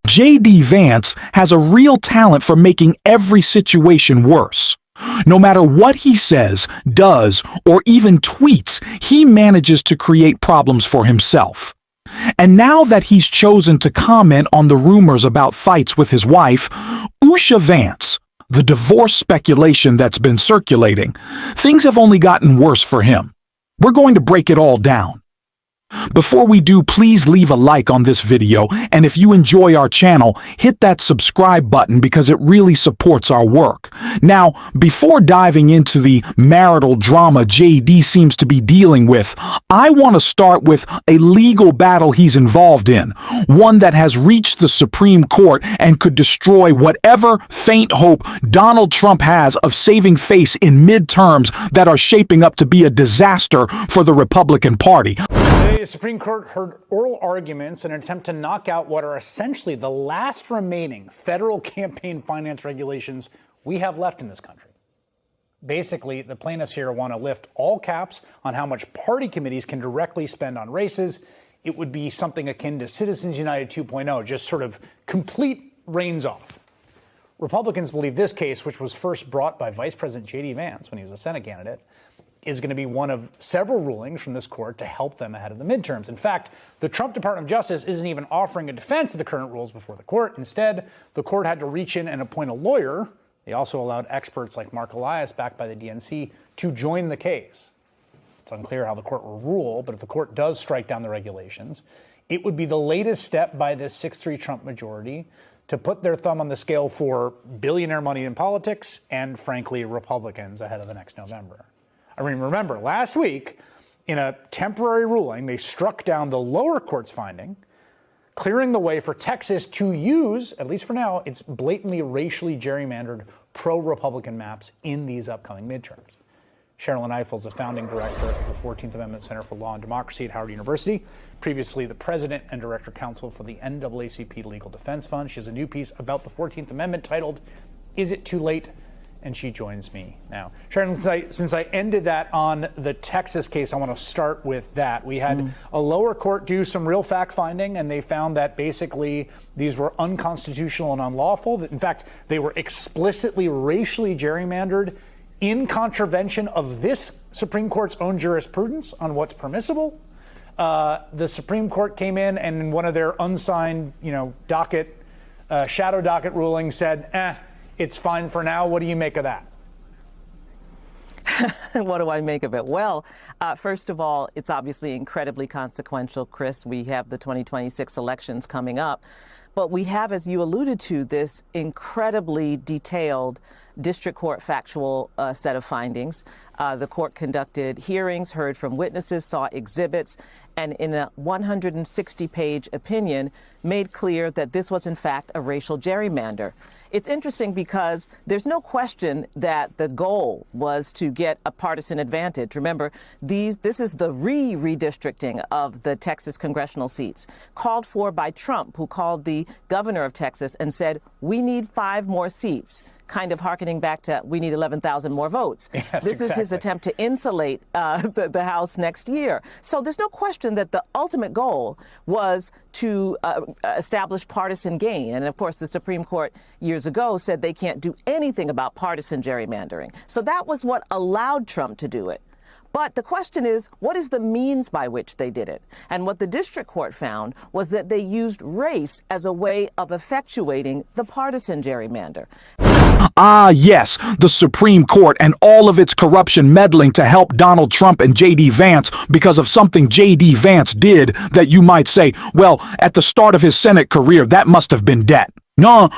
J.D. Vance has a real talent for making every situation worse. No matter what he says, does, or even tweets, he manages to create problems for himself. And now that he's chosen to comment on the rumors about fights with his wife, Usha Vance, the divorce speculation that's been circulating, things have only gotten worse for him. We're going to break it all down. Before we do, please leave a like on this video, and if you enjoy our channel, hit that subscribe button because it really supports our work. Now, before diving into the marital drama JD seems to be dealing with, I want to start with a legal battle he's involved in, one that has reached the Supreme Court and could destroy whatever faint hope Donald Trump has of saving face in midterms that are shaping up to be a disaster for the Republican Party. Today, the Supreme Court heard oral arguments in an attempt to knock out what are essentially the last remaining federal campaign finance regulations we have left in this country. Basically, the plaintiffs here want to lift all caps on how much party committees can directly spend on races. It would be something akin to Citizens United 2.0, just sort of complete reins off. Republicans believe this case, which was first brought by Vice President J.D. Vance when he was a Senate candidate, is going to be one of several rulings from this court to help them ahead of the midterms. In fact, the Trump Department of Justice isn't even offering a defense of the current rules before the court. Instead, the court had to reach in and appoint a lawyer. They also allowed experts like Mark Elias, backed by the DNC, to join the case. It's unclear how the court will rule, but if the court does strike down the regulations, it would be the latest step by this 6-3 Trump majority to put their thumb on the scale for billionaire money in politics and, frankly, Republicans ahead of the next November. I mean, remember, last week, in a temporary ruling, they struck down the lower court's finding, clearing the way for Texas to use, at least for now, its blatantly racially gerrymandered pro-Republican maps in these upcoming midterms. Sherilyn Ifill is a founding director of the 14th Amendment Center for Law and Democracy at Howard University, previously the president and director counsel for the NAACP Legal Defense Fund. She has a new piece about the 14th Amendment titled, "Is It Too Late?" And she joins me now. Sharon, since I ended that on the Texas case, I want to start with that. We had a lower court do some real fact-finding, and they found that basically these were unconstitutional and unlawful. In fact, they were explicitly racially gerrymandered in contravention of this Supreme Court's own jurisprudence on what's permissible. The Supreme Court came in and in one of their unsigned, docket, shadow docket rulings said, it's fine for now. What do you make of that? What do I make of it? Well, first of all, it's obviously incredibly consequential, Chris. We have the 2026 elections coming up. But we have, as you alluded to, this incredibly detailed district court factual set of findings. The court conducted hearings, heard from witnesses, saw exhibits, and in a 160-page opinion made clear that this was, in fact, a racial gerrymander. It's interesting because there's no question that the goal was to get a partisan advantage. Remember, this is the redistricting of the Texas congressional seats, called for by Trump, who called the governor of Texas and said, we need 5 more seats, kind of hearkening back to we need 11,000 more votes. Yes, this is his attempt to insulate the House next year. So there's no question that the ultimate goal was to establish partisan gain. And of course, the Supreme Court years ago said they can't do anything about partisan gerrymandering. So that was what allowed Trump to do it. But the question is, what is the means by which they did it? And what the district court found was that they used race as a way of effectuating the partisan gerrymander. Ah, yes, the Supreme Court and all of its corruption meddling to help Donald Trump and J.D. Vance because of something J.D. Vance did that you might say, well, at the start of his Senate career, that must have been debt. No.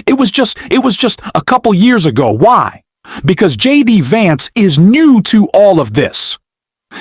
It was just a couple years ago. Why? Because J.D. Vance is new to all of this.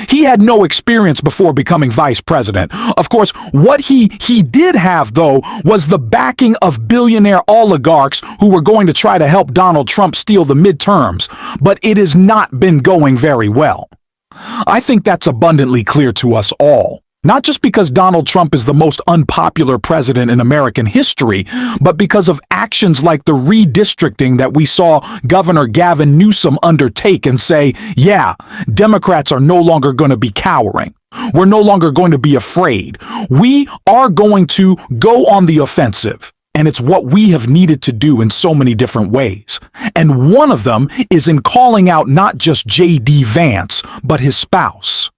He had no experience before becoming vice president. Of course, what he did have, though, was the backing of billionaire oligarchs who were going to try to help Donald Trump steal the midterms. But it has not been going very well. I think that's abundantly clear to us all. Not just because Donald Trump is the most unpopular president in American history, but because of actions like the redistricting that we saw Governor Gavin Newsom undertake and say, yeah, Democrats are no longer going to be cowering. We're no longer going to be afraid. We are going to go on the offensive. And it's what we have needed to do in so many different ways. And one of them is in calling out not just J.D. Vance, but his spouse.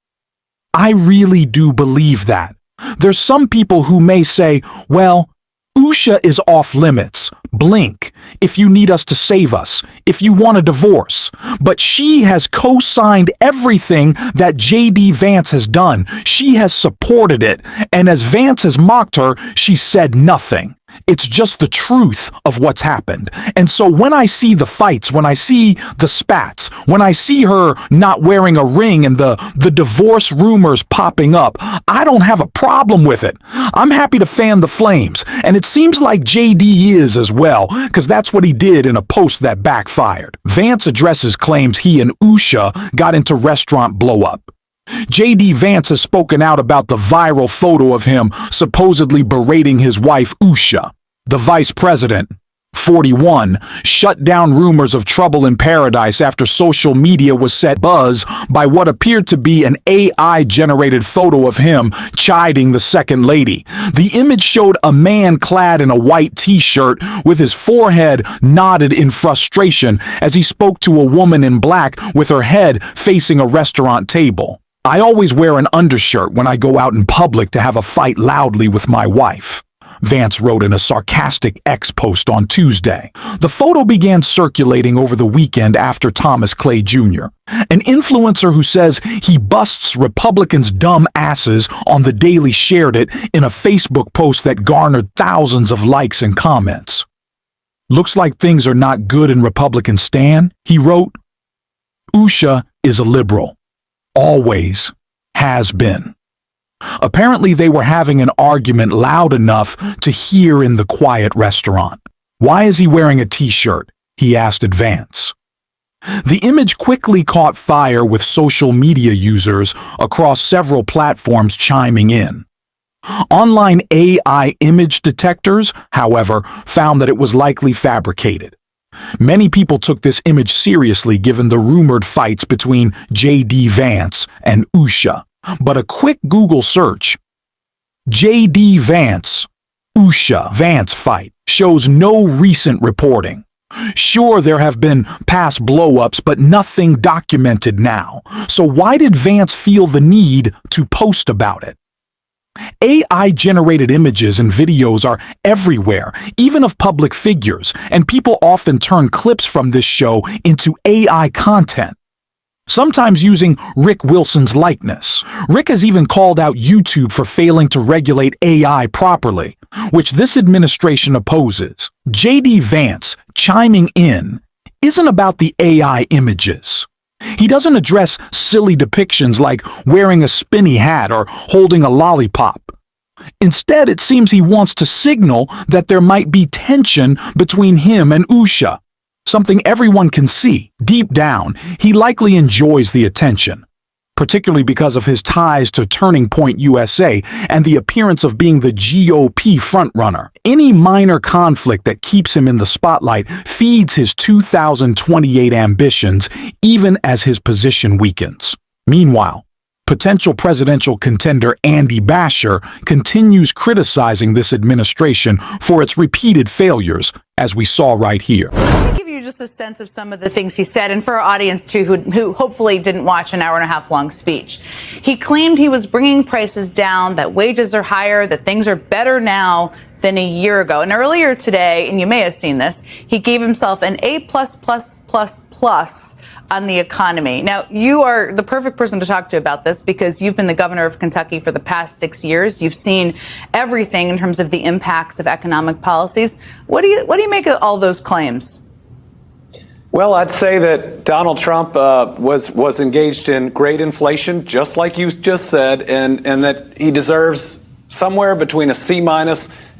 I really do believe that. There's some people who may say, well, Usha is off limits. Blink if you need us to save us, if you want a divorce. But she has co-signed everything that J.D. Vance has done. She has supported it. And as Vance has mocked her, she said nothing. It's just the truth of what's happened. And so when I see the fights, when I see the spats, when I see her not wearing a ring and the divorce rumors popping up, I don't have a problem with it. I'm happy to fan the flames. And it seems like JD is as well, because that's what he did in a post that backfired. Vance addresses claims he and Usha got into restaurant blow-up. J.D. Vance has spoken out about the viral photo of him supposedly berating his wife Usha. The vice president, 41, shut down rumors of trouble in paradise after social media was set buzz by what appeared to be an AI-generated photo of him chiding the second lady. The image showed a man clad in a white t-shirt with his forehead knotted in frustration as he spoke to a woman in black with her head facing a restaurant table. I always wear an undershirt when I go out in public to have a fight loudly with my wife, Vance wrote in a sarcastic X post on Tuesday. The photo began circulating over the weekend after Thomas Clay Jr., an influencer who says he busts Republicans' dumb asses on the Daily, shared it in a Facebook post that garnered thousands of likes and comments. Looks like things are not good in Republican Stan, he wrote. Usha is a liberal. Always has been. Apparently they were having an argument loud enough to hear in the quiet restaurant. Why is he wearing a t-shirt? He asked Vance. The image quickly caught fire with social media users across several platforms chiming in. Online AI image detectors, however, found that it was likely fabricated. Many people took this image seriously given the rumored fights between J.D. Vance and Usha. But a quick Google search, J.D. Vance, Usha Vance fight, shows no recent reporting. Sure, there have been past blow-ups, but nothing documented now. So why did Vance feel the need to post about it? AI-generated images and videos are everywhere, even of public figures, and people often turn clips from this show into AI content, sometimes using Rick Wilson's likeness. Rick has even called out YouTube for failing to regulate AI properly, which this administration opposes. J.D. Vance chiming in isn't about the AI images. He doesn't address silly depictions like wearing a spinny hat or holding a lollipop. Instead, it seems he wants to signal that there might be tension between him and Usha, something everyone can see. Deep down, he likely enjoys the attention, particularly because of his ties to Turning Point USA and the appearance of being the GOP frontrunner. Any minor conflict that keeps him in the spotlight feeds his 2028 ambitions, even as his position weakens. Meanwhile, potential presidential contender Andy Basher continues criticizing this administration for its repeated failures, as we saw right here. Let me give you just a sense of some of the things he said, and for our audience, too, who hopefully didn't watch an hour-and-a-half-long speech. He claimed he was bringing prices down, that wages are higher, that things are better now than a year ago. And earlier today, and you may have seen this, he gave himself an A++++ on the economy. Now, you are the perfect person to talk to about this because you've been the governor of Kentucky for the past 6 years. You've seen everything in terms of the impacts of economic policies. What do you make of all those claims? Well, I'd say that Donald Trump was engaged in great inflation, just like you just said, and that he deserves somewhere between a C-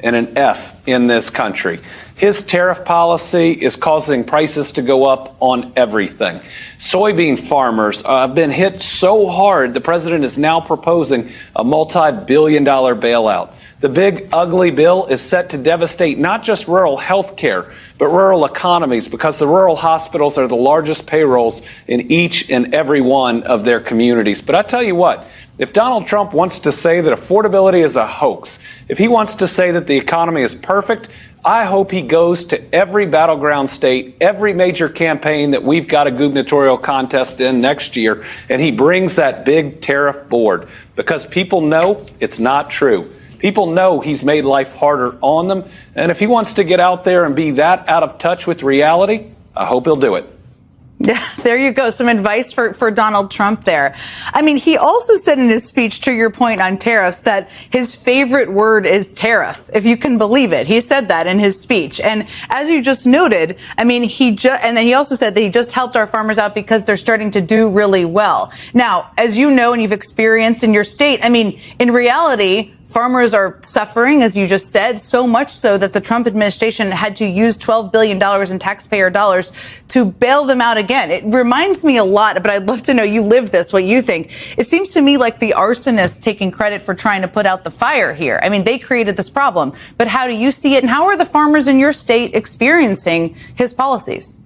and an F in this country. His tariff policy is causing prices to go up on everything. Soybean farmers have been hit so hard, the president is now proposing a multi-billion-dollar bailout. The big, ugly bill is set to devastate not just rural health care, but rural economies, because the rural hospitals are the largest payrolls in each and every one of their communities. But I tell you what, if Donald Trump wants to say that affordability is a hoax, if he wants to say that the economy is perfect, I hope he goes to every battleground state, every major campaign that we've got a gubernatorial contest in next year, and he brings that big tariff board, because people know it's not true. People know he's made life harder on them. And if he wants to get out there and be that out of touch with reality, I hope he'll do it. Yeah, there you go. Some advice for Donald Trump there. I mean, he also said in his speech, to your point on tariffs, that his favorite word is tariff, if you can believe it. He said that in his speech. And as you just noted, I mean, and then he also said that he just helped our farmers out because they're starting to do really well. Now, as you know, and you've experienced in your state, I mean, in reality, farmers are suffering, as you just said, so much so that the Trump administration had to use $12 billion in taxpayer dollars to bail them out again. It reminds me a lot, but I'd love to know, you live this, what you think. It seems to me like the arsonists taking credit for trying to put out the fire here. I mean, they created this problem, but how do you see it? And how are the farmers in your state experiencing his policies?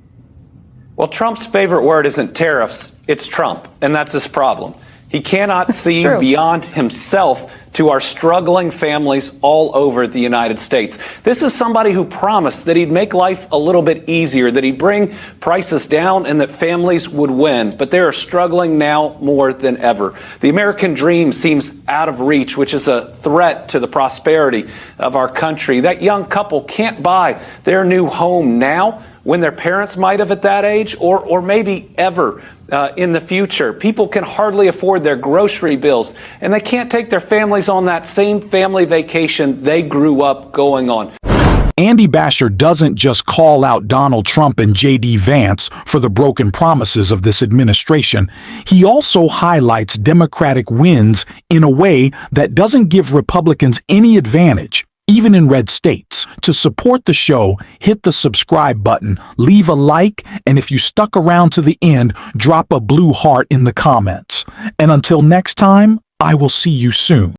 Well, Trump's favorite word isn't tariffs, it's Trump, and that's his problem. He cannot see beyond himself to our struggling families all over the United States. This is somebody who promised that he'd make life a little bit easier, that he'd bring prices down, and that families would win. But they are struggling now more than ever. The American dream seems out of reach, which is a threat to the prosperity of our country. That young couple can't buy their new home now when their parents might have at that age, or maybe ever in the future. People can hardly afford their grocery bills, and they can't take their families on that same family vacation they grew up going on. Andy Basher doesn't just call out Donald Trump and J.D. Vance for the broken promises of this administration. He also highlights Democratic wins in a way that doesn't give Republicans any advantage, even in red states. To support the show, hit the subscribe button, leave a like, and if you stuck around to the end, drop a blue heart in the comments. And until next time, I will see you soon.